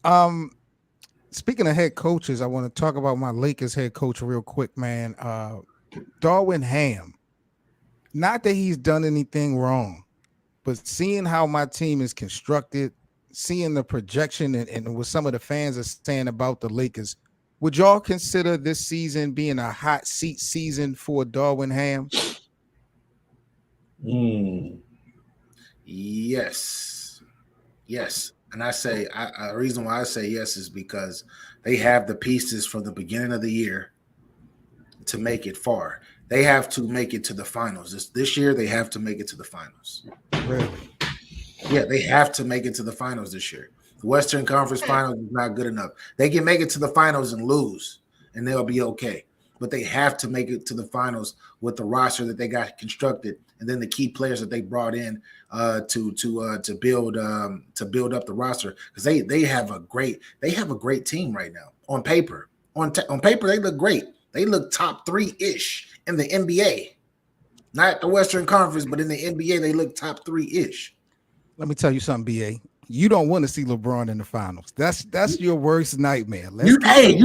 Um, Speaking of head coaches, I want to talk about my Lakers head coach real quick, man. Darwin Ham. Not that he's done anything wrong, but seeing how my team is constructed, seeing the projection and what some of the fans are saying about the Lakers, would y'all consider this season being a hot seat season for Darwin Ham? Mm. Yes, yes. And I say, the reason why I say yes is because they have the pieces from the beginning of the year to make it far. They have to make it to the finals. This year, they have to make it to the finals. Really? Yeah, they have to make it to the finals this year. The Western Conference Finals is not good enough. They can make it to the finals and lose, and they'll be okay. But they have to make it to the finals with the roster that they got constructed, and then the key players that they brought in to build up the roster, because they have a great team right now on paper. On paper, they look great. They look top 3-ish in the NBA, not the Western Conference, but in the NBA, they look top 3-ish. Let me tell you something, BA. You don't want to see LeBron in the finals. That's your worst nightmare. You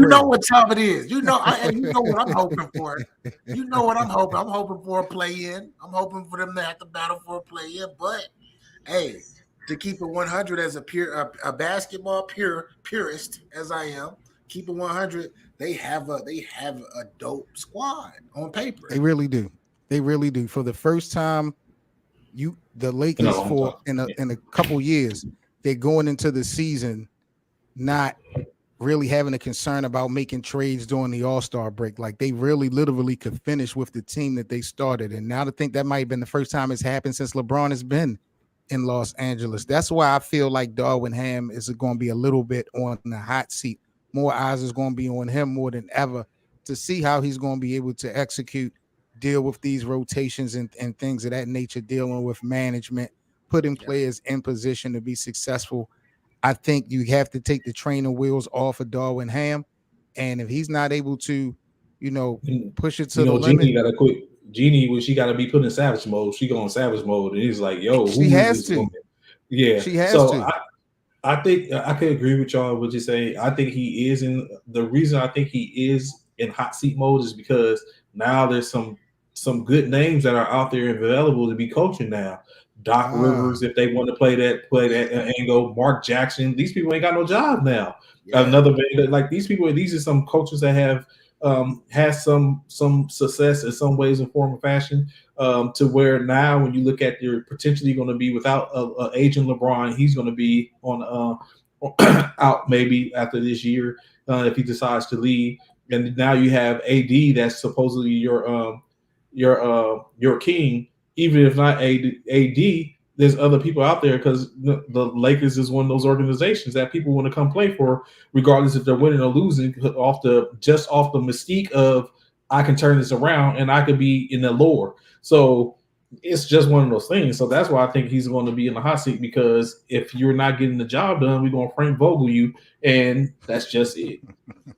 know what time it is. You know what I'm hoping for. You know what I'm hoping. I'm hoping for a play-in. I'm hoping for them to have to battle for a play-in. But hey, to keep it 100 as a basketball purist as I am, keep it 100. They have a dope squad on paper. They really do. They really do. For the first time, the Lakers in a couple years, they're going into the season not really having a concern about making trades during the All-Star break. Like they really literally could finish with the team that they started. And now to think that might have been the first time it's happened since LeBron has been in Los Angeles. That's why I feel like Darvin Ham is going to be a little bit on the hot seat. More eyes is going to be on him more than ever to see how he's going to be able to execute, deal with these rotations and things of that nature, dealing with management, putting players in position to be successful. I think you have to take the training wheels off of Darvin Ham. And if he's not able to, push it to the limit. Jeannie got to quit. Jeannie, when she got to be put in savage mode, she go in savage mode. And he's like, yo, she has to. Woman? Yeah. She has to. I think I could agree with y'all what you say. I think he is the reason I think he is in hot seat mode is because now there's some good names that are out there available to be coaching now. Doc Rivers, if they want to play that angle, Mark Jackson, these people ain't got no job now. Yeah. Another like these people, these are some coaches that have had some success in some ways and form or fashion. To where now when you look at you're potentially going to be without a agent LeBron, he's going to be on out maybe after this year if he decides to leave. And now you have AD that's supposedly your king. Even if not AD, there's other people out there because the Lakers is one of those organizations that people want to come play for, regardless if they're winning or losing, off the mystique of I can turn this around and I could be in the lore. So it's just one of those things. So that's why I think he's going to be in the hot seat, because if you're not getting the job done, we're going to Frank Vogel you, and that's just it.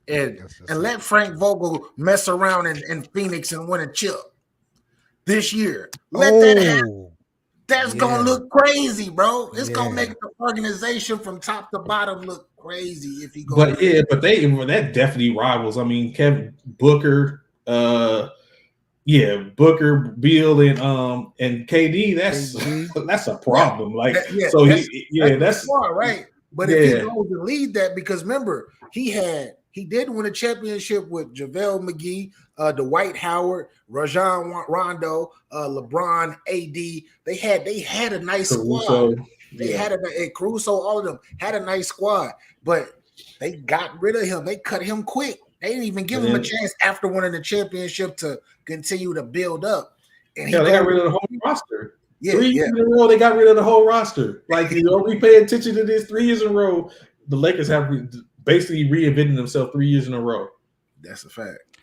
And let Frank Vogel mess around in Phoenix and win a chip this year. Let that happen. That's gonna look crazy, bro. It's gonna make the organization from top to bottom look crazy if he goes. But that definitely rivals. I mean, Kevin Booker, Booker, Beal, and KD. That's a problem. Like that's right. But if he goes to lead that, because remember he did win a championship with JaVale McGee, Dwight Howard, Rajon Rondo, LeBron, AD. They had a nice squad. They had Caruso, all of them had a nice squad, but they got rid of him. They cut him quick. They didn't even give him a chance after winning the championship to continue to build up. And they got rid of the whole roster. 3 years in a row, they got rid of the whole roster. Like, we pay attention to this 3 years in a row. The Lakers have basically reinvented themselves 3 years in a row. That's a fact.